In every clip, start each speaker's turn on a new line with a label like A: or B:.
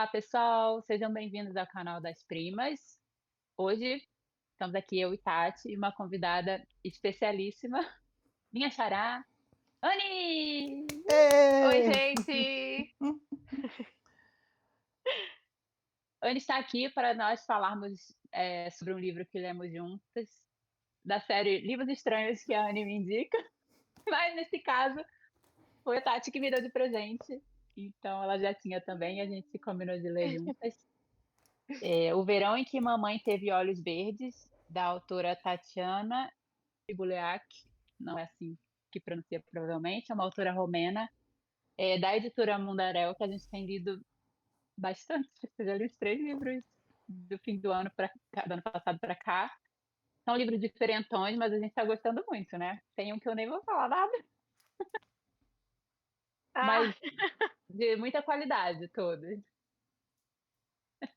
A: Olá, pessoal, sejam bem-vindos ao canal das Primas. Hoje estamos aqui eu e Tati e uma convidada especialíssima, minha xará, Anne!
B: Oi,
C: Ê!
B: gente!
A: Anne está aqui para nós falarmos sobre um livro que lemos juntas, da série Livros Estranhos que a Anne me indica, mas nesse caso foi a Tati que me deu de presente, então ela já tinha também e a gente se combinou de ler juntas. O Verão em que Mamãe Teve Olhos Verdes, da autora Tatiana Chibuleak, não é assim que pronuncia provavelmente, é uma autora romena, da editora Mundarel, que a gente tem lido bastante, eu já li os 3 livros do fim do ano do ano passado para cá. São livros diferentões, mas a gente está gostando muito, né. Tem um que eu nem vou falar nada,
B: Ah,
A: mas de muita qualidade todos.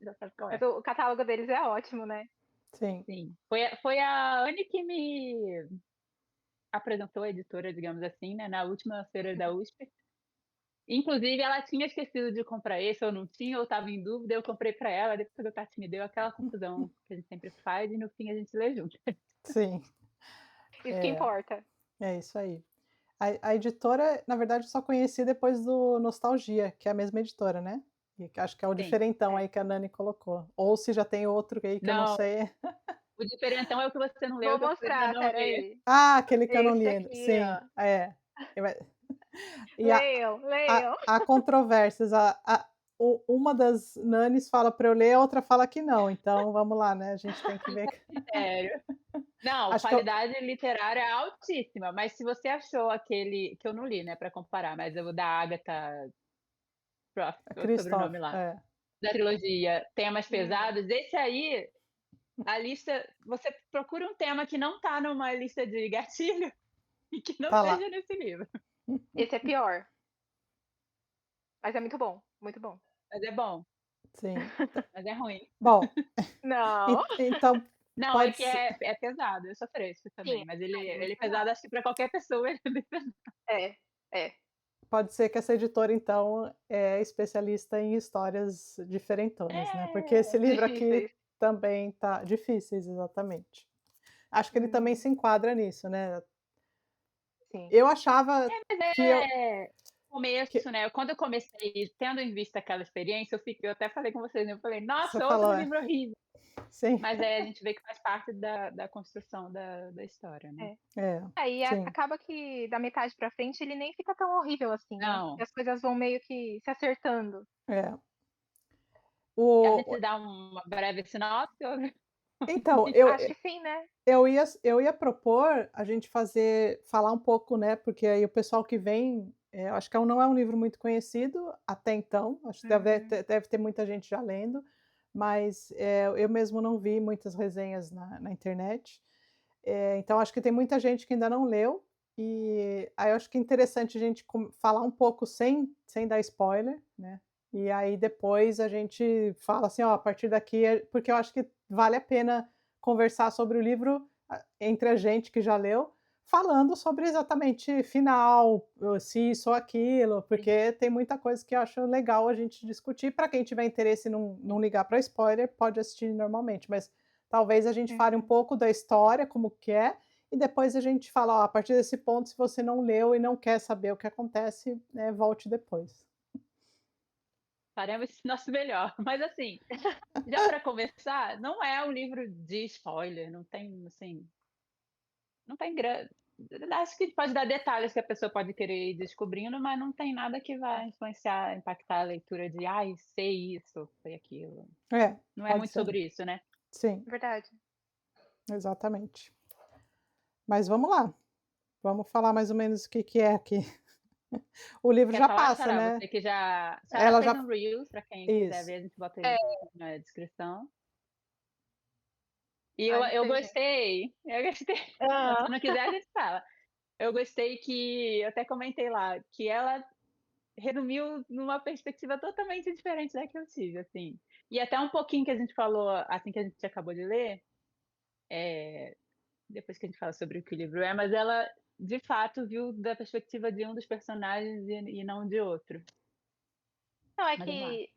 A: Já sabe qual
B: mas
A: é.
B: o catálogo deles é ótimo, né?
C: Sim.
A: Sim, foi a Anne que me apresentou a editora, digamos assim, né, na última feira da USP. Inclusive, ela tinha esquecido de comprar esse, ou não tinha, ou estava em dúvida, eu comprei para ela, depois a Tati me deu aquela confusão que a gente sempre faz, e no fim a gente lê junto.
C: Sim,
B: Isso que
C: é,
B: importa.
C: é isso aí. A editora, na verdade, eu só conheci depois do Nostalgia, que é a mesma editora, né? E que acho que é o
A: Sim.
C: diferentão
B: É.
C: aí que a Nani colocou. Ou se já tem outro aí que eu não
A: Não,
C: sei.
A: o diferentão é o que você não leu,
B: Vou
A: que eu ainda
B: mostrar,
A: não
B: espera
A: li.
B: aí.
C: Ah, aquele que eu não li
B: Esse
C: ainda.
B: aqui,
C: Sim,
B: ó.
C: é. Eu- E
B: Leiam, leiam.
C: há controvérsias. Uma das Nanis fala para eu ler, a outra fala que não. Então, vamos lá, né? A gente tem que ver.
A: Sério. Não,
C: Acho que eu.
A: qualidade literária é altíssima, mas se você achou aquele que eu não li, né, para comparar, mas o da Agatha Croft, o
C: Christoph,
A: sobrenome lá,
C: é.
A: da trilogia Temas
B: Uhum.
A: Pesados, esse aí, a lista, você procura um tema que não tá numa lista de gatilho e que não
C: Tá lá.
A: esteja nesse livro,
B: Esse é pior, mas é muito bom, muito bom.
A: mas é bom,
C: Sim.
A: mas é ruim.
C: Bom,
B: Não.
C: então
A: Não, é
C: pode
A: que
C: ser.
A: é pesado, eu sou fresco
B: Sim,
A: também, mas ele
B: não,
A: ele
B: muito
A: é
B: pesado.
A: pesado, acho que para qualquer pessoa ele é bem pesado.
B: É, é.
C: Pode ser que essa editora, então, é especialista em histórias diferentonas, né, porque esse
A: É,
C: livro aqui
B: Difíceis.
C: também tá difíceis, exatamente. Acho que ele também
B: Uhum.
C: se enquadra nisso, né.
B: Sim.
C: Eu achava
A: mas
C: que eu
A: é
C: que
A: começo, né, quando eu comecei, tendo em vista aquela experiência, eu até falei com vocês, né, eu falei:
C: você
A: "Nossa, outro
C: falou
A: livro horrível",
C: sim,
A: mas aí a gente vê que faz parte da construção da história, né.
B: É.
C: é,
B: Aí
C: sim,
B: acaba que da metade pra frente ele nem fica tão horrível assim, né? Porque
A: Não,
B: as coisas vão meio que se acertando.
C: é.
A: a
C: O
A: gente dá uma breve sinopse ou
C: então, eu
B: Acho que sim, né?
C: eu ia propor a gente falar um pouco, né, porque aí o pessoal que vem, eu acho que não é um livro muito conhecido até então, acho que
B: Uhum.
C: deve ter muita gente já lendo, mas, eu mesmo não vi muitas resenhas na internet, então acho que tem muita gente que ainda não leu, e aí eu acho que é interessante a gente falar um pouco sem dar spoiler, né, e aí depois a gente fala assim: "Ó, a partir daqui", porque eu acho que vale a pena conversar sobre o livro, entre a gente que já leu, falando sobre exatamente final, se isso ou aquilo,
A: sim,
C: porque tem muita coisa que eu acho legal a gente discutir. Para quem tiver interesse e não ligar para spoiler, pode assistir normalmente, mas talvez a gente fale um
B: Uhum.
C: pouco da história, como que é, e depois a gente fala: "Ó, a partir desse ponto, se você não leu e não quer saber o que acontece, volte depois".
A: faremos nosso melhor. Mas assim, já para começar, não é um livro de spoiler, não tem, assim, não tem gran acho que pode dar detalhes que a pessoa pode querer ir descobrindo, mas não tem nada que
B: É,
A: vai influenciar, impactar a leitura de: "Ai, sei isso, sei aquilo".
C: É,
A: Não é
C: pode
A: muito
C: ser.
A: sobre isso, né.
C: Sim,
B: verdade.
C: exatamente. Mas vamos lá, vamos falar mais ou menos o que que é aqui. O livro
A: Quer
C: já
A: falar,
C: passa,
A: Sarah?
C: né,
A: Você que já Sarah
C: ela
A: fez
C: já
A: um reels, para quem quiser
C: isso.
A: ver, a gente bota
B: É.
A: ele na descrição. E eu
B: Ai, não
A: eu
B: sei, gente.
A: gostei, eu gostei. Bom,
B: Hã.
A: se não quiser a gente fala. Eu gostei que eu até comentei lá, que ela resumiu numa perspectiva totalmente diferente da que eu tive, assim. E até um pouquinho que a gente falou, assim que a gente acabou de ler, depois que a gente fala sobre o que o livro é, mas ela de fato viu da perspectiva de um dos personagens e não de outro.
B: Não, é
A: Mas vamos lá.
B: que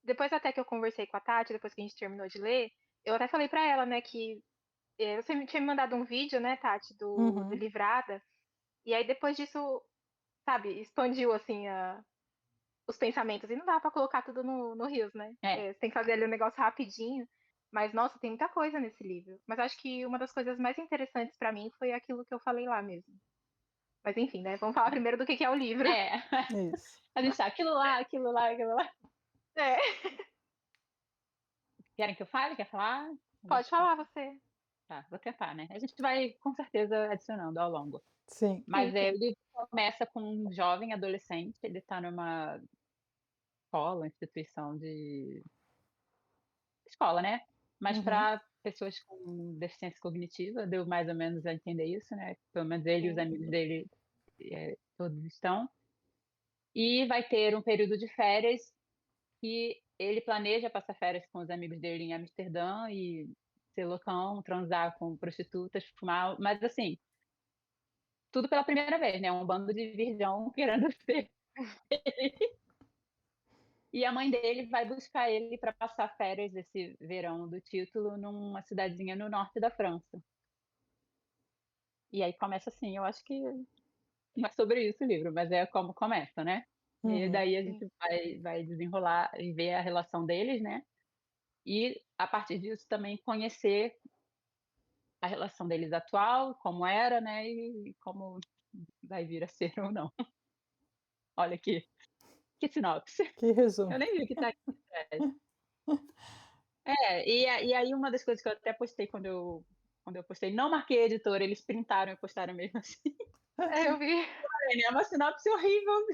B: depois até que eu conversei com a Tati, depois que a gente terminou de ler, eu até falei pra ela, né, que você tinha me mandado um vídeo, né, Tati, do
C: Uhum.
B: Livrada, e aí depois disso, sabe, expandiu assim os pensamentos. E não dá pra colocar tudo no Rios, né?
A: É,
B: Você tem que fazer ali um negócio rapidinho. Mas, nossa, tem muita coisa nesse livro. Mas acho que uma das coisas mais interessantes pra mim foi aquilo que eu falei lá mesmo. Mas enfim, né? Vamos falar primeiro do que é o livro.
A: é.
C: Isso.
A: A gente tá aquilo lá, aquilo lá, aquilo lá.
B: É,
A: Querem que eu fale? Quer falar?
B: pode falar você.
A: Tá, vou tentar, né? A gente vai com certeza adicionando ao longo.
C: Sim.
A: Mas
B: Sim, sim.
A: o livro começa com um jovem adolescente, ele tá numa escola, instituição de escola, né? Mas
C: Uhum.
A: para pessoas com deficiência cognitiva, deu mais ou menos a entender isso, né? Pelo menos ele e os
B: Sim.
A: amigos dele todos estão. E vai ter um período de férias que ele planeja passar férias com os amigos dele em Amsterdã e ser loucão, transar com prostitutas, fumar, mas assim, tudo pela primeira vez, né? Um bando de virgão querendo ser. E a mãe dele vai buscar ele para passar férias esse verão do título numa cidadezinha no norte da França. E aí começa assim, eu acho que não é sobre isso o livro, mas é como começa, né? E
C: Uhum.
A: daí a
B: Sim.
A: gente vai desenrolar e ver a relação deles, né? E a partir disso também conhecer a relação deles atual, como era, né? E como vai vir a ser ou não. Olha aqui, que sinopse.
C: Que resumo.
A: Eu nem vi o que tá aqui atrás. E aí uma das coisas que eu até postei quando eu postei, não marquei a editora, eles printaram e postaram mesmo assim.
B: É, eu vi.
A: É uma sinopse horrível.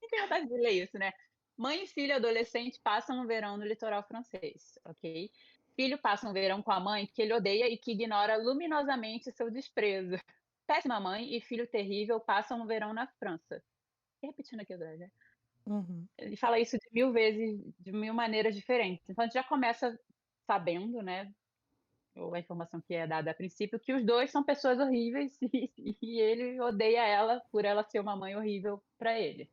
A: Quem tem vontade de ler isso, né? Mãe e filho adolescente passam um verão no litoral francês, ok? Filho passa um verão com a mãe que ele odeia e que ignora luminosamente seu desprezo. Péssima mãe e filho terrível passam um verão na França. E repetindo aqui agora, né?
C: Uhum.
A: Ele fala isso de 1000 vezes, de 1000 maneiras diferentes. Então a gente já começa sabendo, né? Ou a informação que é dada a princípio, que os dois são pessoas horríveis e ele odeia ela por ela ser uma mãe horrível para ele.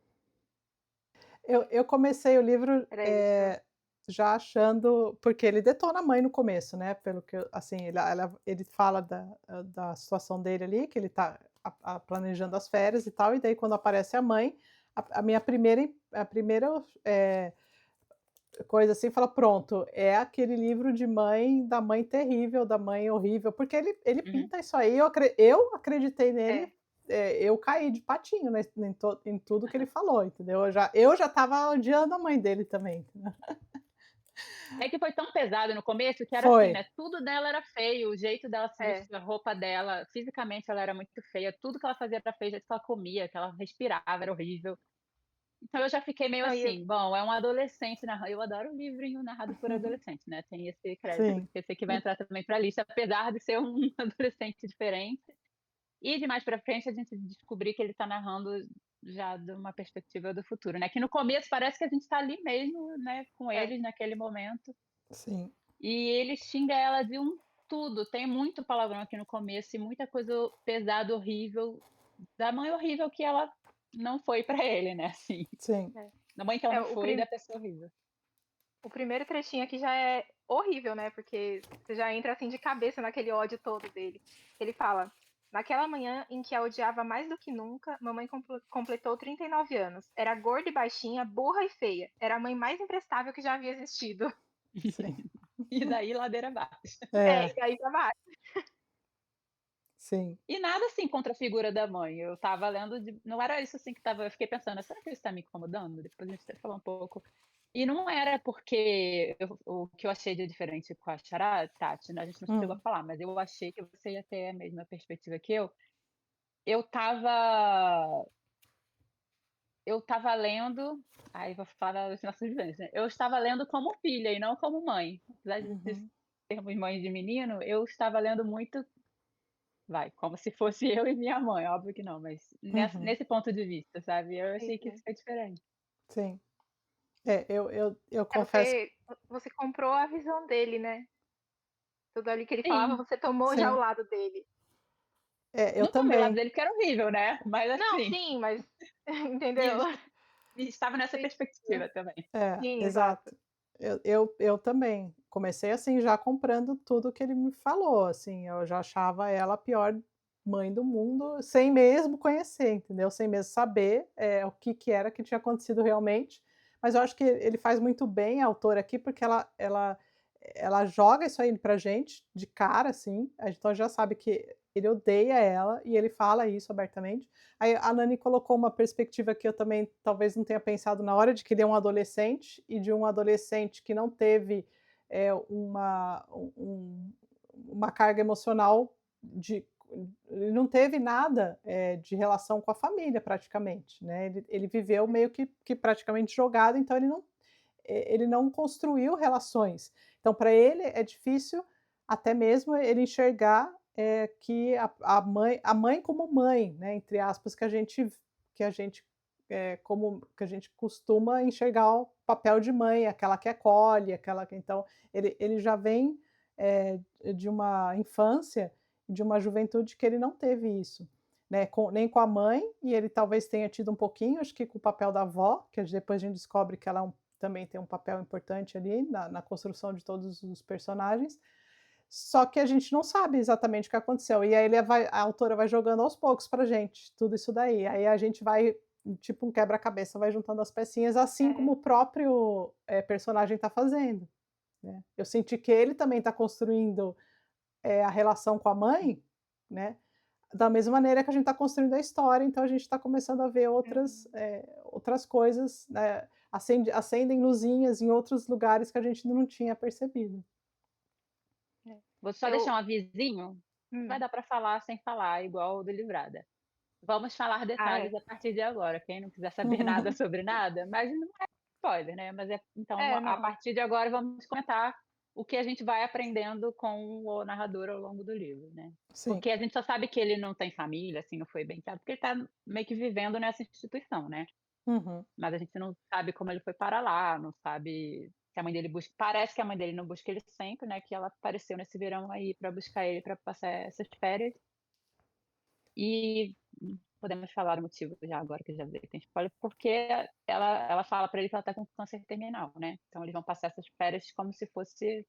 C: Eu comecei o livro,
B: Era isso.
C: já achando porque ele detona a mãe no começo, né, pelo que assim, ele fala da situação dele ali, que ele está planejando as férias e tal, e daí quando aparece a mãe, a primeira, coisa assim, fala: "Pronto, é aquele livro de mãe, da mãe terrível, da mãe horrível", porque ele
A: Uhum.
C: pinta isso aí, eu acreditei nele,
B: É.
C: eu caí de patinho em tudo que ele falou, entendeu. Eu já estava odiando a mãe dele também, entendeu.
A: É que foi tão pesado no começo que era assim,
C: Foi.
A: né? Tudo dela era feio, o jeito dela se
B: É.
A: vestir, a roupa dela, fisicamente ela era muito feia, tudo que ela fazia era feio, o jeito que ela comia, que ela respirava era horrível. Então eu já fiquei meio
B: Não, e
A: assim, bom, é um adolescente narrando. Eu adoro livrinho narrado por adolescente, né? Tem esse crédito,
C: Sim.
A: porque esse aqui vai entrar também para a lista, apesar de ser um adolescente diferente. E de mais para frente a gente descobrir que ele está narrando já de uma perspectiva do futuro, né? Que no começo parece que a gente está ali mesmo, né, com
B: é.
A: eles naquele momento.
C: Sim.
A: E ele xinga ela de um tudo. Tem muito palavrão aqui no começo e muita coisa pesada, horrível, da mãe horrível que ela não foi para ele, né? Assim,
C: Sim.
B: É.
A: da mãe que ela
B: É,
A: não foi e da pessoa horrível.
B: o primeiro trechinho aqui já é horrível, né? Porque você já entra assim de cabeça naquele ódio todo dele. Ele fala: naquela manhã em que a odiava mais do que nunca, mamãe completou 39 anos. Era gorda e baixinha, burra e feia. Era a mãe mais imprestável que já havia existido.
C: Sim.
A: E daí ladeira abaixo.
B: É,
C: É,
B: e aí pra baixo.
C: sim.
A: E nada assim contra a figura da mãe. Eu estava lendo, não era isso assim que estava. Eu fiquei pensando, será que isso está me incomodando? Depois a gente até falar um pouco. E não era porque o que eu achei de diferente com a Xará, Tati, né, a gente não chegou a
C: Hum.
A: falar, mas eu achei que você ia ter a mesma perspectiva que eu. Eu estava eu estava lendo, aí vou falar das nossas vivências, né? Eu estava lendo como filha e não como mãe. Apesar de
C: Uhum.
A: sermos mães de menino, eu estava lendo muito, como se fosse eu e minha mãe, óbvio que não, mas
C: Uhum.
A: nesse ponto de vista, sabe? Eu achei que isso
B: Entendi.
A: foi diferente.
C: Sim. Eu
B: É,
C: confesso
B: você comprou a visão dele, né? Tudo ali que ele falava,
A: Sim,
B: você tomou já o
C: sim.
B: lado dele.
C: Eu
A: não tomei o lado
C: também.
A: dele que era horrível, né? Mas
B: Não,
A: assim,
B: sim, mas
A: e
B: entendeu?
A: estava nessa
B: Sim.
A: perspectiva também.
B: Sim, exato.
C: exato. Eu também comecei, assim, já comprando tudo que ele me falou, assim, eu já achava ela a pior mãe do mundo, sem mesmo conhecer, entendeu, sem mesmo saber, o que que era que tinha acontecido realmente, mas eu acho que ele faz muito bem, a autora aqui, porque ela joga isso aí pra gente, de cara, assim, a gente então já sabe que ele odeia ela, e ele fala isso abertamente. Aí a Nani colocou uma perspectiva que eu também talvez não tenha pensado na hora, de que ele é um adolescente, e de um adolescente que não teve, uma carga emocional de ele não teve nada, de relação com a família praticamente, né, ele viveu meio que praticamente jogado, então ele não construiu relações. Então para ele é difícil até mesmo ele enxergar, que a mãe como mãe, né, entre aspas, que a gente costuma enxergar o papel de mãe, aquela que acolhe, aquela que então, ele já vem, de uma infância, de uma juventude que ele não teve isso, né, nem com a mãe, e ele talvez tenha tido um pouquinho, acho que com o papel da avó, que depois a gente descobre que ela também tem um papel importante ali na construção de todos os personagens, só que a gente não sabe exatamente o que aconteceu. E aí a autora vai jogando aos poucos pra gente, tudo isso daí. Aí a gente vai, tipo um quebra-cabeça, vai juntando as pecinhas, assim como
B: É,
C: o próprio, personagem está fazendo, né. Eu senti que ele também está construindo, a relação com a mãe, né, da mesma maneira que a gente está construindo a história, então a gente está começando a ver
B: uhum,
C: outras coisas, né, acendem luzinhas em outros lugares que a gente não tinha percebido.
B: é.
A: Vou só deixar
B: Eu
A: um avisinho, vai
B: hum.
A: dar para falar sem falar, igual o do Livrada. Vamos falar
B: Ah,
A: detalhes
B: é.
A: a partir de agora, quem não quiser saber nada sobre nada, mas não é spoiler, né, mas então
B: É,
A: a
B: não.
A: partir de agora vamos comentar o que a gente vai aprendendo com o narrador ao longo do livro, né.
C: Sim.
A: Porque a gente só sabe que ele não tem família, assim, não foi bem criado, porque ele tá meio que vivendo nessa instituição, né.
C: Uhum.
A: Mas a gente não sabe como ele foi parar lá, não sabe se a mãe dele busca, parece que a mãe dele não busca ele sempre, né, que ela apareceu nesse verão aí para buscar ele para passar essas férias. E podemos falar o motivo já agora que já dei tem spoiler, porque ela fala para ele que ela tá com câncer terminal, né, então eles vão passar essas férias como se fosse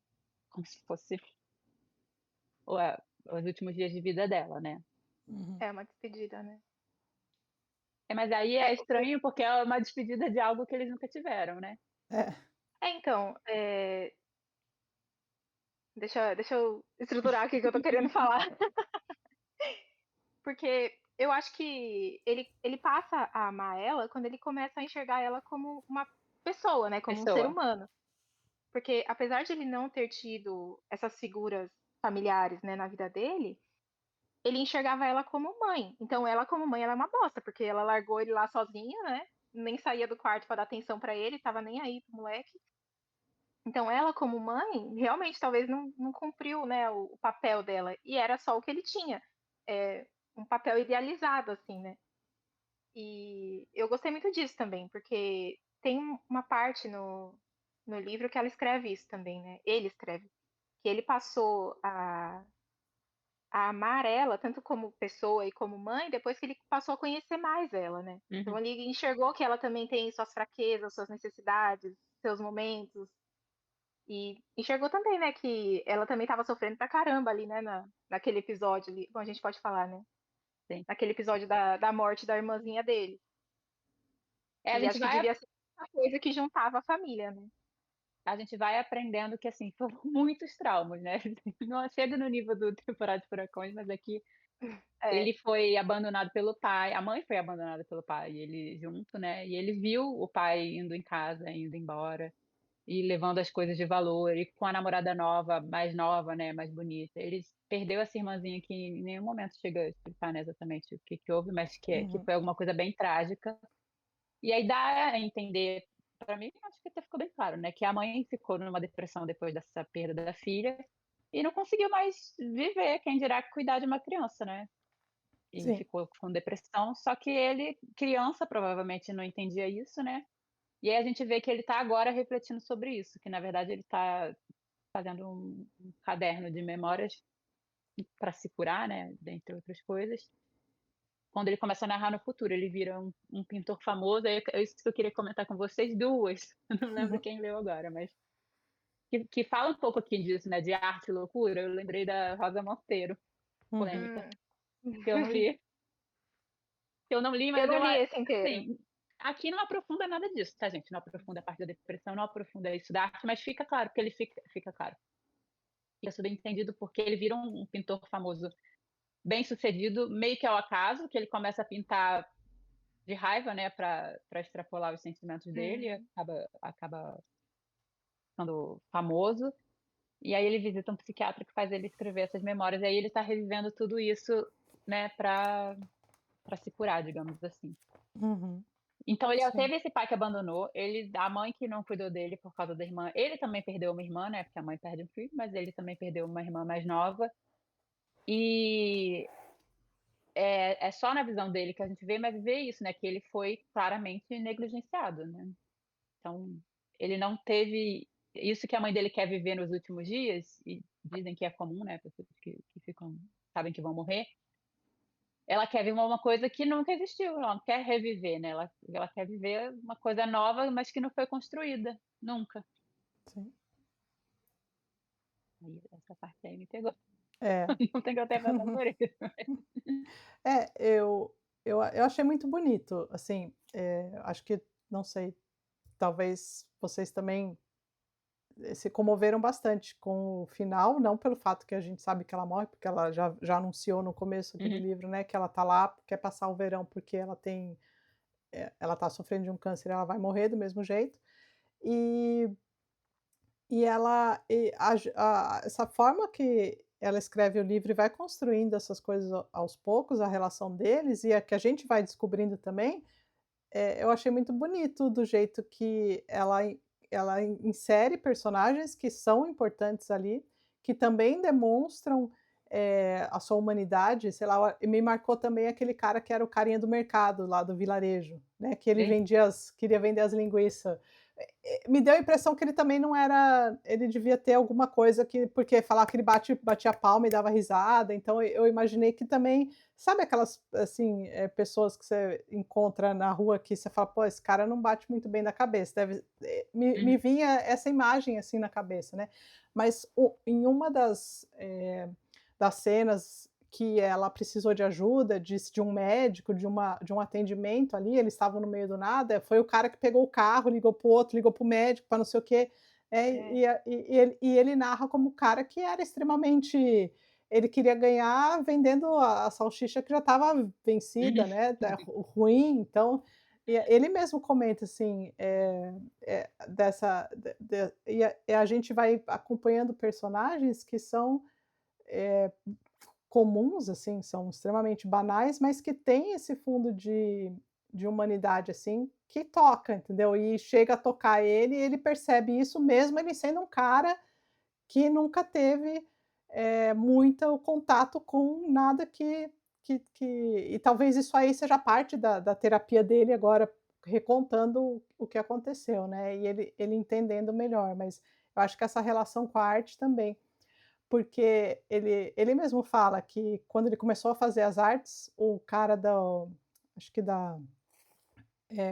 A: o os últimos dias de vida dela, né.
C: Uhum.
B: É uma despedida, né.
A: Mas aí
B: É,
A: é
B: o que eu
A: estranho, porque é uma despedida de algo que eles nunca tiveram, né.
C: É.
B: então, deixa eu estruturar aqui o que eu tô querendo falar. Porque eu acho que ele passa a amar ela quando ele começa a enxergar ela como uma pessoa, né, como um ser
A: Pessoa.
B: humano. Porque apesar de ele não ter tido essas figuras familiares, né, na vida dele, ele enxergava ela como mãe. Então ela como mãe, ela é uma bosta, porque ela largou ele lá sozinha, né, nem saía do quarto pra dar atenção pra ele, estava nem aí para o moleque. Então ela como mãe, realmente talvez não cumpriu, né, o papel dela, e era só o que ele tinha, um papel idealizado, assim, né. E eu gostei muito disso também, porque tem uma parte no livro que ela escreve isso também, né, ele escreve, que ele passou a amar ela, tanto como pessoa e como mãe, depois que ele passou a conhecer mais ela, né. Então
A: Uhum.
B: ele enxergou que ela também tem suas fraquezas, suas necessidades, seus momentos, e enxergou também, né, que ela também estava sofrendo pra caramba ali, né, naquele episódio ali, bom, a gente pode falar, né,
A: Sim.
B: naquele episódio da morte da irmãzinha dele.
A: A
B: E
A: gente
B: acho que
A: vai
B: devia ser uma coisa que juntava a família, né.
A: a gente vai aprendendo que, assim, foram muitos traumas, né, não chega no nível do Temporada de Furacões, mas aqui
B: É.
A: ele foi abandonado pelo pai, a mãe foi abandonada pelo pai, e ele junto, né, e ele viu o pai indo em casa, indo embora, e levando as coisas de valor, e com a namorada nova, né, mais bonita. Ele perdeu essa irmãzinha que em nenhum momento chega a explicar, né, exatamente o que que houve, mas que
C: Uhum.
A: foi alguma coisa bem trágica. E aí dá a entender, para mim, acho que até ficou bem claro, né, que a mãe ficou numa depressão depois dessa perda da filha, e não conseguiu mais viver, quem dirá cuidar de uma criança, né. E
C: Sim.
A: ficou com depressão, só que ele, criança, provavelmente não entendia isso, né. E aí a gente vê que ele está agora refletindo sobre isso, que na verdade ele está fazendo um caderno de memórias para se curar, né, dentre outras coisas. quando ele começa a narrar no futuro, ele vira um pintor famoso, é isso que eu queria comentar com vocês duas, eu não lembro quem leu agora, mas que fala um pouco aqui disso, né, de arte e loucura, eu lembrei da Rosa Monteiro,
C: Uhum.
A: polêmica, que eu não li. Que eu não li,
B: Eu
A: mas
B: não li esse inteiro.
A: assim, aqui não aprofunda nada disso, tá, gente? Não aprofunda a parte da depressão, não aprofunda isso da arte, mas fica claro, porque ele fica claro. Fica subentendido porque ele vira um pintor famoso bem-sucedido, meio que ao acaso, que ele começa a pintar de raiva, né, para extrapolar os sentimentos dele, e acaba ficando famoso. E aí ele visita um psiquiatra que faz ele escrever essas memórias, e aí ele está revivendo tudo isso, né, para se curar, digamos assim.
C: Uhum.
A: Então ele
C: Sim.
A: teve esse pai que abandonou, a mãe que não cuidou dele por causa da irmã, ele também perdeu uma irmã, né, porque a mãe perde um filho, mas ele também perdeu uma irmã mais nova. E é só na visão dele que a gente vê, mas vê isso, né, que ele foi claramente negligenciado, né. Então, ele não teve isso que a mãe dele quer viver nos últimos dias, e dizem que é comum, né, pessoas que ficam sabem que vão morrer, ela quer viver uma coisa que nunca existiu, ela não quer reviver, né, ela quer viver uma coisa nova, mas que não foi construída, nunca.
C: Sim.
A: Aí essa parte aí me pegou,
C: É.
A: não tem que eu tenha passado por isso.
C: É, eu achei muito bonito, assim, acho que, não sei, talvez vocês também, se comoveram bastante com o final, não pelo fato que a gente sabe que ela morre, porque ela já anunciou no começo aqui do
A: Uhum,
C: livro, né, que ela tá lá, quer passar o verão porque ela tem, ela tá sofrendo de um câncer, ela vai morrer do mesmo jeito. E ela essa forma que ela escreve o livro e vai construindo essas coisas aos poucos, a relação deles, e a que a gente vai descobrindo também, eu achei muito bonito do jeito que ela insere personagens que são importantes ali, que também demonstram, a sua humanidade, sei lá, e me marcou também aquele cara que era o carinha do mercado lá do vilarejo, né, que ele
A: sim.
C: queria vender as linguiça. Me deu a impressão que ele também não era, ele devia ter alguma coisa que, porque falar que ele batia palma e dava risada, então eu imaginei que também, sabe aquelas, assim, pessoas que você encontra na rua que você fala: "Pô, esse cara não bate muito bem da cabeça, deve", me
A: Uhum,
C: vinha essa imagem, assim, na cabeça, né. Mas em uma das cenas que ela precisou de ajuda, de um médico, de um atendimento ali, eles estavam no meio do nada, foi o cara que pegou o carro, ligou para o outro, ligou para o médico, para não sei o quê,
B: É.
C: e ele narra como o cara que era extremamente, ele queria ganhar vendendo a salsicha que já estava vencida,
A: uhum.
C: né, ruim, então, e ele mesmo comenta assim, dessa e a gente vai acompanhando personagens que são, eh comuns, assim, são extremamente banais, mas que têm esse fundo de humanidade, assim, que toca, entendeu? E chega a tocar ele, e ele percebe isso mesmo ele sendo um cara que nunca teve, muito contato com nada que e talvez isso aí seja parte da terapia dele agora, recontando o que aconteceu, né, e ele entendendo melhor, mas eu acho que essa relação com a arte também. Porque ele mesmo fala que quando ele começou a fazer as artes, o cara da, acho que da,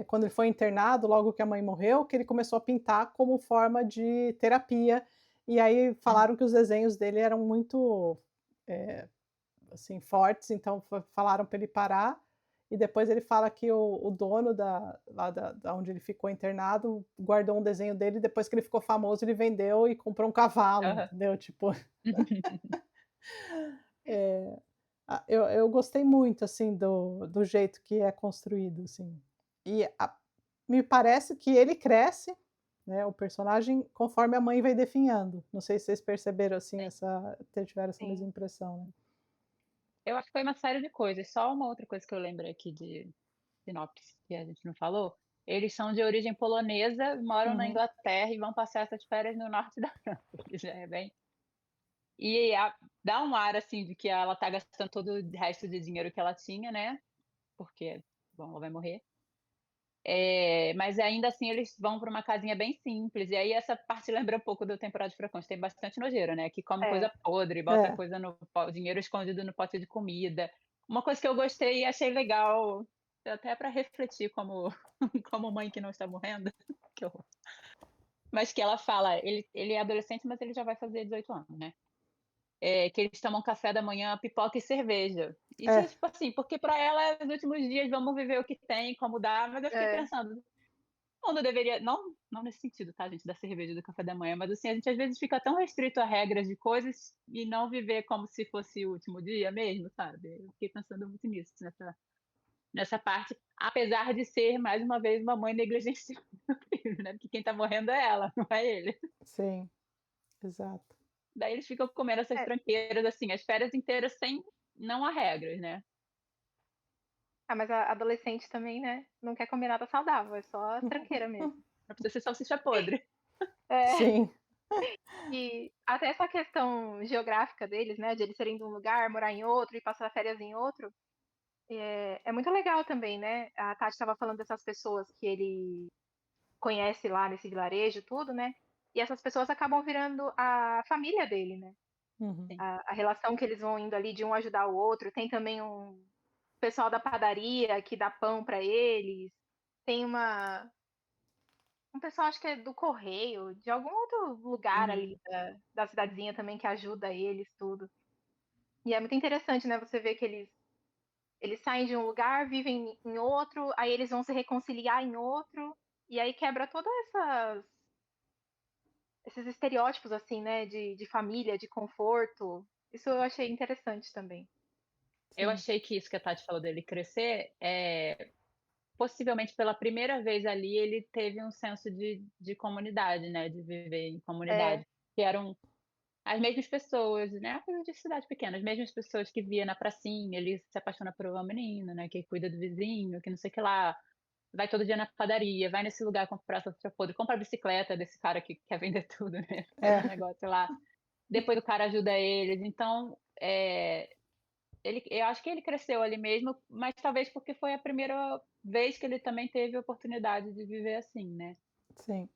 C: quando ele foi internado, logo que a mãe morreu, que ele começou a pintar como forma de terapia, e aí falaram que os desenhos dele eram muito, eh, assim, fortes, então falaram para ele parar, e depois ele fala que o dono lá da onde ele ficou internado guardou um desenho dele, depois que ele ficou famoso ele vendeu e comprou um cavalo,
A: Aham.
C: entendeu, tipo. Eh, eu gostei muito, assim, do jeito que é construído, assim. E me parece que ele cresce, né, o personagem, conforme a mãe vai definhando. Não sei se vocês perceberam, assim,
A: Sim,
C: tiveram essa mesma
B: Sim.
C: impressão, né.
A: eu acho que foi uma série de coisas, só uma outra coisa que eu lembrei aqui de sinopse, que a gente não falou, eles são de origem polonesa, moram na
C: Uhum.
A: Inglaterra e vão passar essas férias no norte da França, que já é bem e dá um ar, assim, de que ela tá gastando todo o resto de dinheiro que ela tinha, né, porque, bom, ela vai morrer. Mas ainda assim eles vão para uma casinha bem simples, e aí essa parte lembra um pouco do Temporada de Furacões, tem bastante nojeira, né, que come
B: É.
A: coisa podre, bota
C: É.
A: coisa no po dinheiro escondido no pote de comida. Uma coisa que eu gostei e achei legal, até para refletir como como mãe que não está morrendo, que horror. Mas que ela fala, ele é adolescente, mas ele já vai fazer 18 anos, né. Que eles tomam café da manhã, pipoca e cerveja. Isso é
C: É,
A: tipo assim, porque para ela, os últimos dias, vamos viver o que tem, como dá, mas eu fiquei
B: É.
A: pensando, o mundo deveria não nesse sentido, tá, gente, da cerveja e do café da manhã, mas assim, a gente às vezes fica tão restrito a regras de coisas e não viver como se fosse o último dia mesmo, sabe. Eu fiquei pensando muito nisso, nessa parte, apesar de ser, mais uma vez, uma mãe negligenciando o filho, né, porque quem tá morrendo é ela, não é ele.
C: sim, exato.
A: Daí eles ficam comendo essas
B: É.
A: tranqueiras, assim, as férias inteiras sem não há regras, né.
B: Ah, mas a adolescente também, né, não quer comer nada saudável, é só tranqueira mesmo.
A: Não precisa ser salsicha podre.
B: É.
C: Sim,
B: E até essa questão geográfica deles, né, de eles serem de um lugar, morar em outro e passar férias em outro, é muito legal também, né. A Tati estava falando dessas pessoas que ele conhece lá nesse vilarejo, tudo, né, e essas pessoas acabam virando a família dele, né.
C: uhum,
A: Sim.
B: A relação que eles vão indo ali de um ajudar o outro. Tem também um pessoal da padaria que dá pão para eles. Tem um pessoal, acho que é do correio, de algum outro lugar ali
A: Uhum.
B: da cidadezinha também que ajuda eles, tudo. E é muito interessante, né, você ver que eles saem de um lugar, vivem em outro, aí eles vão se reconciliar em outro, e aí quebra todas esses estereótipos, assim, né, de família, de conforto. Isso eu achei interessante também.
A: Eu
C: sim.
A: achei que isso que a Tati falou dele crescer, possivelmente pela primeira vez ali ele teve um senso de comunidade, né, de viver em
B: É,
A: comunidade, que eram as mesmas pessoas, né, coisa de cidade pequena, as mesmas pessoas que via na pracinha, ele se apaixona por uma menina, né, que cuida do vizinho, que não sei o que lá, vai todo dia na padaria, vai nesse lugar comprar salsicha podre, compra a bicicleta desse cara que quer vender tudo, né, faz um
C: É,
A: negócio lá, depois o cara ajuda eles, então, eu acho que ele cresceu ali mesmo, mas talvez porque foi a primeira vez que ele também teve a oportunidade de viver assim, né.
C: sim.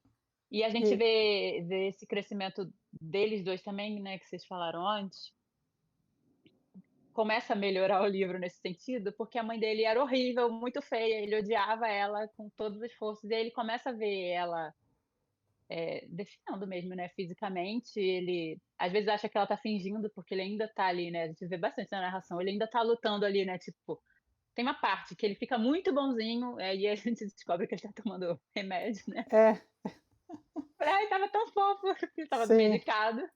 A: E a gente
C: E
A: vê esse crescimento deles 2 também, né, que vocês falaram antes, começa a melhorar o livro nesse sentido, porque a mãe dele era horrível, muito feia, ele odiava ela com todas as forças, e aí ele começa a ver ela, definhando mesmo, né, fisicamente, ele às vezes acha que ela tá fingindo, porque ele ainda tá ali, né, a gente vê bastante na narração, ele ainda tá lutando ali, né, tipo, tem uma parte que ele fica muito bonzinho, e a gente descobre que ele tá tomando remédio, né.
C: é,
A: Falei: "Ai, estava tão fofo", ele estava
C: sim,
A: medicado.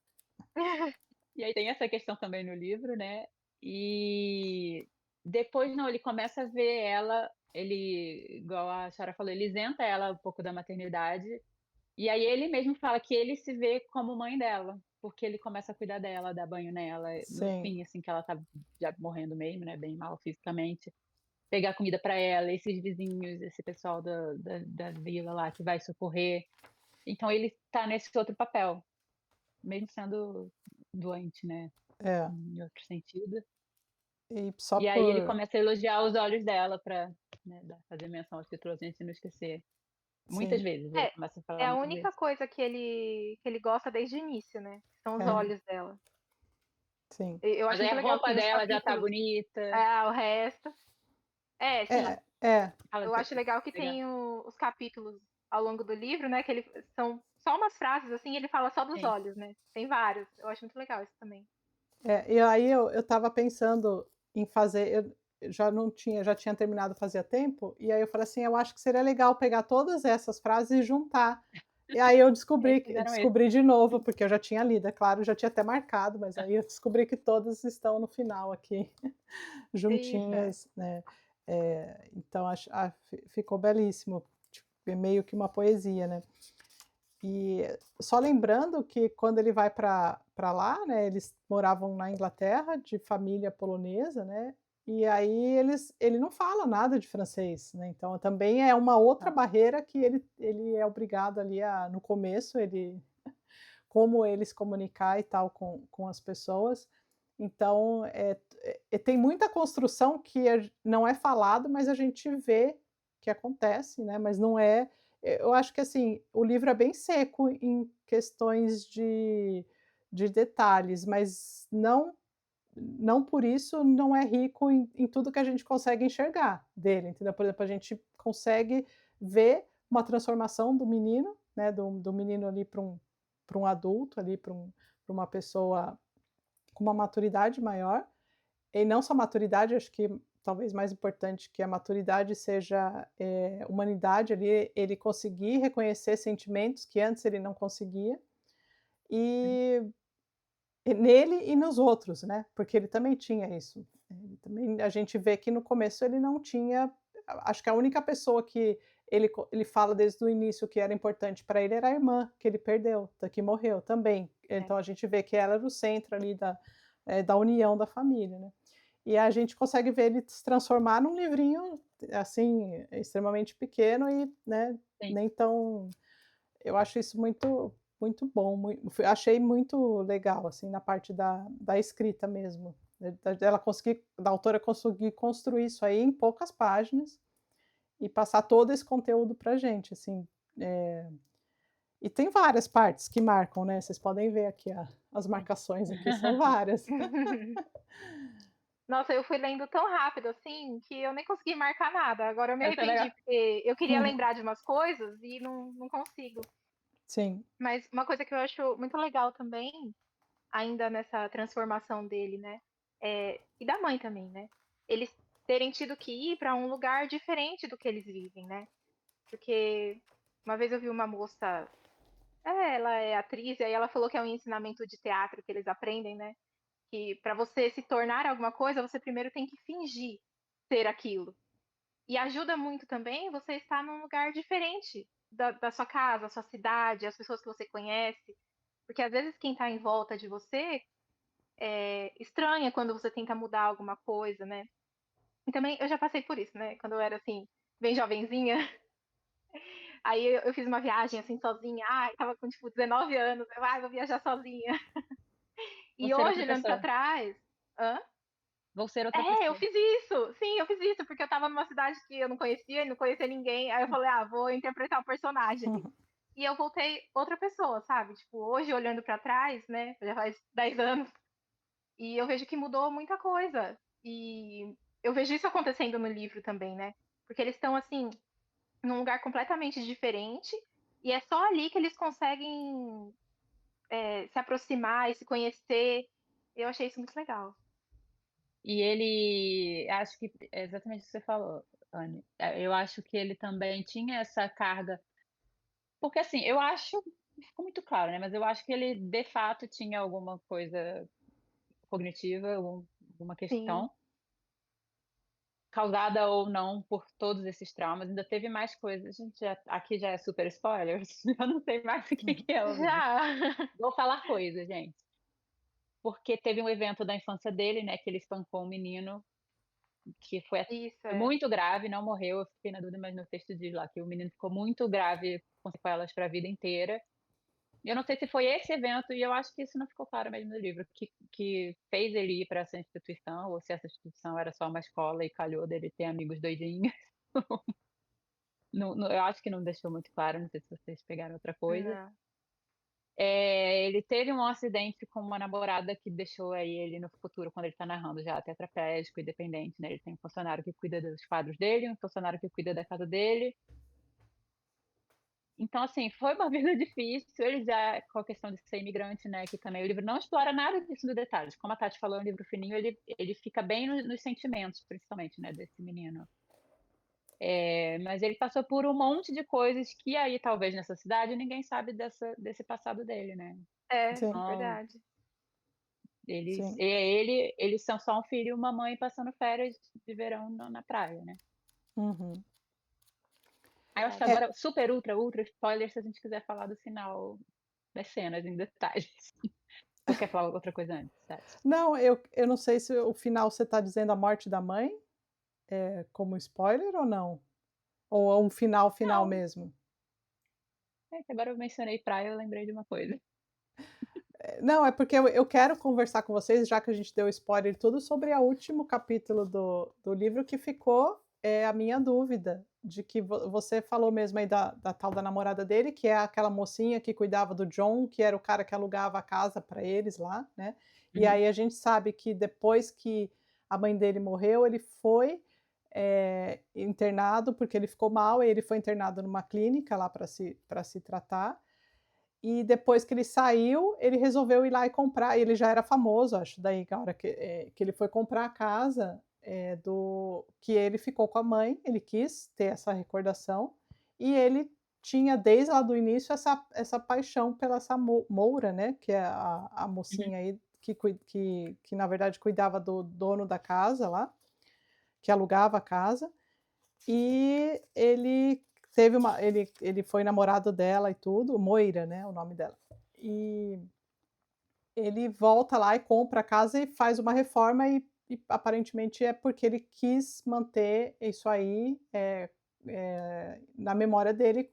A: E aí tem essa questão também no livro, né. E depois não, ele começa a ver ela, ele, igual a Sara falou, ele isenta ela um pouco da maternidade, e aí ele mesmo fala que ele se vê como mãe dela, porque ele começa a cuidar dela, dar banho nela, no
C: sim,
A: fim, assim, que ela tá já morrendo mesmo, né, bem mal fisicamente. Pegar comida para ela, esses vizinhos, esse pessoal da vila lá que vai socorrer. Então ele tá nesse outro papel, mesmo sendo doente, né,
C: é.
A: em outro sentido.
C: E só
A: E aí ele
C: por
A: começa a elogiar os olhos dela pra, né, fazer menção aos títulos, a gente não esquecer. Muitas
C: sim,
A: vezes, ele
B: é,
A: começa a falar
B: é a
A: muitas
B: única
A: vezes.
B: coisa que ele gosta desde o início, né, são os
C: é,
A: Uhum.
B: olhos dela.
C: sim.
B: Eu
A: Mas
B: acho
A: aí
B: muito
A: a
B: legal
A: roupa
B: que nos
A: dela já tá
B: capítulos
A: bonita.
B: o resto sim,
C: É, é,
A: Fala,
B: eu acho legal que
A: legal.
B: tem os capítulos ao longo do livro, né, que ele são só umas frases, assim, e ele fala só dos
A: Sim,
B: olhos, né, tem vários, eu acho muito legal isso também.
C: e aí eu estava pensando em fazer eu já tinha terminado fazia tempo, e aí eu falei assim: "Eu acho que seria legal pegar todas essas frases e juntar". E aí eu
A: eles
C: descobri que
A: fizeram isso.
C: descobri de novo, porque eu já tinha lido, é claro, já tinha até marcado, mas aí eu descobri que todas estão no final aqui,
B: Isso, é.
C: juntinhas, né. Então acho ficou belíssimo, tipo, é meio que uma poesia, né. E só lembrando que quando ele vai para lá, né, eles moravam na Inglaterra, de família polonesa, né, e aí ele não fala nada de francês, né, então também é uma outra
A: Tá.
C: barreira que ele é obrigado ali a no começo como ele se comunicar e tal com as pessoas. Então, tem muita construção que não é falado, mas a gente vê que acontece, né, mas não é eu acho que, assim, o livro é bem seco em questões de detalhes, mas não não por isso não é rico em tudo que a gente consegue enxergar dele, entendeu? Por exemplo, a gente consegue ver uma transformação do menino, né, do menino ali para um adulto, ali pra uma pessoa com uma maturidade maior, e não só maturidade, acho que talvez mais importante que a maturidade seja, humanidade ali, ele conseguir reconhecer sentimentos que antes ele não conseguia, e nele e nos outros, né, porque ele também tinha isso. Ele também a gente vê que no começo ele não tinha, acho que a única pessoa que ele fala desde o início que era importante para ele era a irmã, que ele perdeu, que morreu também.
B: É.
C: Então a gente vê que ela era o centro ali da união da família, né. E a gente consegue ver ele se transformar num livrinho, assim, extremamente pequeno e, né,
A: Sim.
C: nem tão, eu acho isso muito bom, achei muito legal, assim, na parte da escrita mesmo, dela conseguir, da autora conseguir construir isso aí em poucas páginas e passar todo esse conteúdo pra gente, assim, e tem várias partes que marcam, né, vocês podem ver aqui as marcações aqui, são várias.
B: Nossa, eu fui lendo tão rápido, assim, que eu nem consegui marcar nada. Agora eu me
A: Essa é legal.
B: arrependi, porque eu queria lembrar de umas coisas e não consigo.
C: Sim,
B: Mas uma coisa que eu acho muito legal também, ainda nessa transformação dele, né, e da mãe também, né, eles terem tido que ir para um lugar diferente do que eles vivem, né. Porque uma vez eu vi uma moça, ela é atriz, e aí ela falou que é um ensinamento de teatro que eles aprendem, né, que para você se tornar alguma coisa, você primeiro tem que fingir ser aquilo. E ajuda muito também você estar num lugar diferente da sua casa, sua cidade, as pessoas que você conhece, porque às vezes quem está em volta de você, estranha quando você tenta mudar alguma coisa, né. E também eu já passei por isso, né, quando eu era, assim, bem jovenzinha, aí eu fiz uma viagem, assim, sozinha, estava com, tipo, 19 anos, eu: "Ai, vou viajar sozinha".
A: Vou
B: E
A: ser
B: hoje
A: outra
B: olhando pra
A: pessoa.
B: trás. Hã?
A: Vou ser outra
B: É, eu
A: pessoa.
B: fiz isso. Sim, eu fiz isso, porque eu estava numa cidade que eu não conhecia e não conhecia ninguém, aí eu falei: "Ah, vou interpretar o personagem ali". E eu voltei outra pessoa, sabe, tipo, hoje olhando pra trás, né, já faz 10 anos, e eu vejo que mudou muita coisa. E eu vejo isso acontecendo no livro também, né, porque eles estão, assim, num lugar completamente diferente, e é só ali que eles conseguem, se aproximar e se conhecer. Eu achei isso muito legal.
A: E ele acho que é exatamente o que você falou, Anne. Eu acho que ele também tinha essa carga, porque, assim, eu acho, ficou muito claro, né, mas eu acho que ele de fato tinha alguma coisa cognitiva, alguma
B: Sim.
A: questão, causada ou não por todos esses traumas. Ainda teve mais coisas, gente, aqui já é super spoilers, eu não sei mais o que que é o livro.
B: Já.
A: Vou falar coisas, gente, porque teve um evento da infância dele, né, que ele espancou um menino que
B: Isso,
A: foi
B: é.
A: muito grave, não morreu, eu fiquei na dúvida, mas no texto diz lá que o menino ficou muito grave, com sequelas para a vida inteira. E eu não sei se foi esse evento, e eu acho que isso não ficou claro mesmo no livro, que fez ele ir para essa instituição, ou se essa instituição era só uma escola e calhou dele ter amigos doidinhos. Eu acho que não deixou muito claro, não sei se vocês pegaram outra coisa.
B: Não.
A: Ele teve um acidente com uma namorada que deixou aí ele no futuro, quando ele está narrando, já tetraplégico e dependente, né, ele tem um funcionário que cuida dos quadros dele, um funcionário que cuida da casa dele. Então, assim, foi uma vida difícil, ele já com a questão de ser imigrante, né, que também o livro não explora nada disso no detalhes, como a Tati falou, é um livro fininho, ele fica bem nos sentimentos, principalmente, né, desse menino. Mas ele passou por um monte de coisas que aí, talvez, nessa cidade, ninguém sabe desse passado dele, né.
B: É,
C: sim,
A: Então
B: verdade.
C: sim.
A: eles são só um filho e uma mãe passando férias de verão na praia, né.
C: Uhum.
A: Aí eu acho que
B: Verdade.
C: É,
A: agora super, ultra spoiler se a gente quiser falar do final das cenas em detalhes. Ou quer falar outra coisa antes, Tati?
C: não, eu não sei se o final você está dizendo a morte da mãe, como spoiler ou não? Ou é um final, final
A: Não,
C: mesmo?
A: é que agora eu mencionei praia, eu lembrei de uma coisa.
C: Não, é porque eu quero conversar com vocês, já que a gente deu spoiler e tudo, sobre o último capítulo do livro que ficou, a minha dúvida, de que você falou mesmo aí da tal da namorada dele, que é aquela mocinha que cuidava do John, que era o cara que alugava a casa para eles lá, né, E
A: Uhum.
C: aí a gente sabe que depois que a mãe dele morreu, ele foi, internado, porque ele ficou mal, e ele foi internado numa clínica lá para se tratar. E depois que ele saiu, ele resolveu ir lá e comprar, e ele já era famoso, acho, daí a hora que ele foi comprar a casa, do que ele ficou com a mãe, ele quis ter essa recordação, e ele tinha desde lá do início essa paixão pela essa Moura, né, que é a
A: Uhum.
C: mocinha aí que na verdade cuidava do dono da casa lá, que alugava a casa, e ele foi namorado dela e tudo, Moira, né, o nome dela. E ele volta lá e compra a casa e faz uma reforma e aparentemente é porque ele quis manter isso aí, na memória dele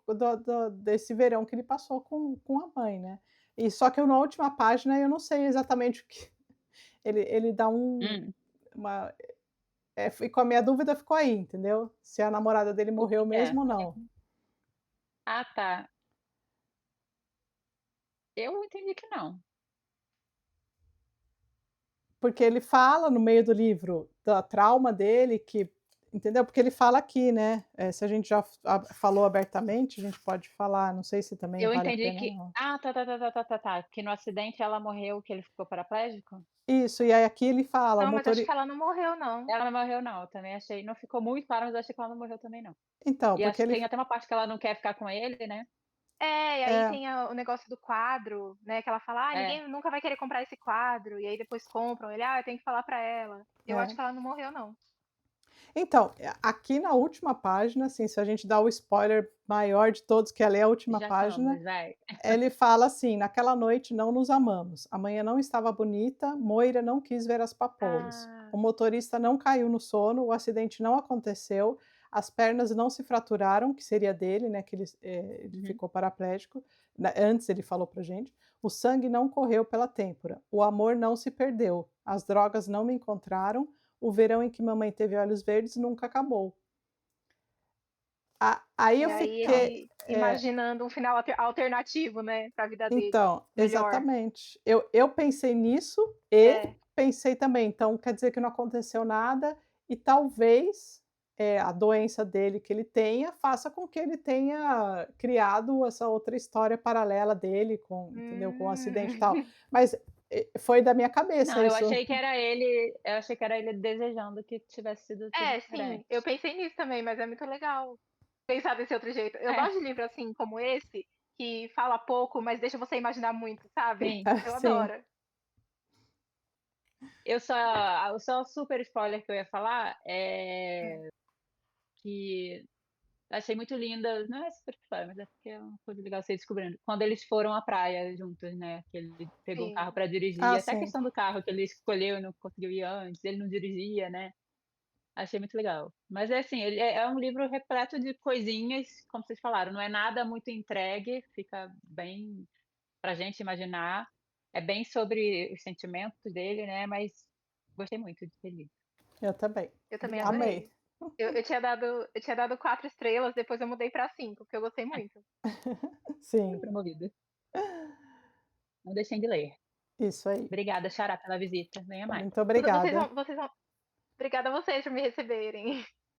C: desse verão que ele passou com a mãe, né. E só que eu na última página eu não sei exatamente o que ele dá
A: Hum.
C: uma ficou a minha dúvida ficou aí, entendeu? Se a namorada dele
A: O que
C: morreu
A: que é?
C: mesmo ou não.
A: Ah, tá. Eu entendi que não.
C: Porque ele fala no meio do livro da trauma dele que entendeu? Porque ele fala aqui, né, se a gente já falou abertamente, a gente pode falar, não sei se também
A: Eu
C: vale a
A: entendi
C: pena
A: que
C: não.
A: tá. Que no acidente ela morreu, que ele ficou paraplégico?
C: Isso, e aí aqui ele fala, o
B: Não, mas acho que
C: motori
B: ela não morreu, não.
A: Ela não morreu não, eu também achei não ficou muito claro, mas eu achei que ela não morreu também não.
C: então,
A: E
C: porque
A: acho que
C: ele
A: tem até uma parte que ela não quer ficar com ele, né.
B: É, e aí
C: é,
B: tem o negócio do quadro, né, que ela fala: "Ah,
A: É.
B: ninguém nunca vai querer comprar esse quadro", e aí depois compram, ele: "Ah, eu tenho que falar pra ela". Eu acho
C: é.
B: que ela não morreu não.
C: Então, aqui na última página, assim, se a gente dá o spoiler maior de todos, que é ler a última
A: Já
C: página,
A: somos, vai.
C: ele fala assim: "Naquela noite não nos amamos. A manhã não estava bonita, Moira não quis ver as papoulas.
B: Ah,
C: O motorista não caiu no sono, o acidente não aconteceu, as pernas não se fraturaram", que seria dele, né, que ele
A: Uhum.
C: ficou paraplégico, antes ele falou pra gente. "O sangue não correu pela têmpora, o amor não se perdeu, as drogas não me encontraram, o verão em que mamãe teve olhos verdes nunca acabou". Aí
B: e
C: eu
B: aí
C: fiquei
B: ele imaginando um final alternativo, né, pra vida dele,
C: então,
B: melhor.
C: exatamente. Eu pensei nisso e
B: É.
C: pensei também, então quer dizer que não aconteceu nada e talvez, a doença dele que ele tenha, faça com que ele tenha criado essa outra história paralela dele com entendeu, com o acidente e tal.
B: Hum.
C: Mas, foi da minha cabeça
A: Não,
C: isso.
A: eu achei que era ele desejando que tivesse sido tudo
B: É, sim, eu
A: diferente.
B: pensei nisso também, mas é muito legal pensar desse outro jeito. Eu
A: É,
B: gosto de livro assim como esse, que fala pouco, mas deixa você imaginar muito, sabe?
A: sim.
B: Eu
C: Sim,
B: adoro.
A: Eu só o super spoiler que eu ia falar,
B: Hum,
A: que achei muito linda, não é super spoiler, mas é porque é uma coisa legal você ir descobrindo. Quando eles foram à praia juntos, né, que ele pegou um carro
B: sim.
A: para dirigir,
C: ah,
A: até a
C: sim,
A: questão do carro que ele escolheu e não conseguiu ir antes, ele não dirigia, né, achei muito legal. Mas é assim, ele é um livro repleto de coisinhas, como vocês falaram, não é nada muito entregue, fica bem pra gente imaginar, é bem sobre os sentimentos dele, né, mas gostei muito de ter lido.
C: eu também.
B: Eu também
C: Amei.
B: adorei. Eu tinha dado 4 estrelas, depois eu mudei pra 5, porque eu gostei muito.
A: Foi
C: Sim,
A: promovido. Não deixem de ler.
C: isso aí.
A: Obrigada, Xará, pela visita. Venha mais.
C: Muito
B: Tudo vocês
C: obrigada.
B: vão vocês vão Obrigada a vocês por me receberem.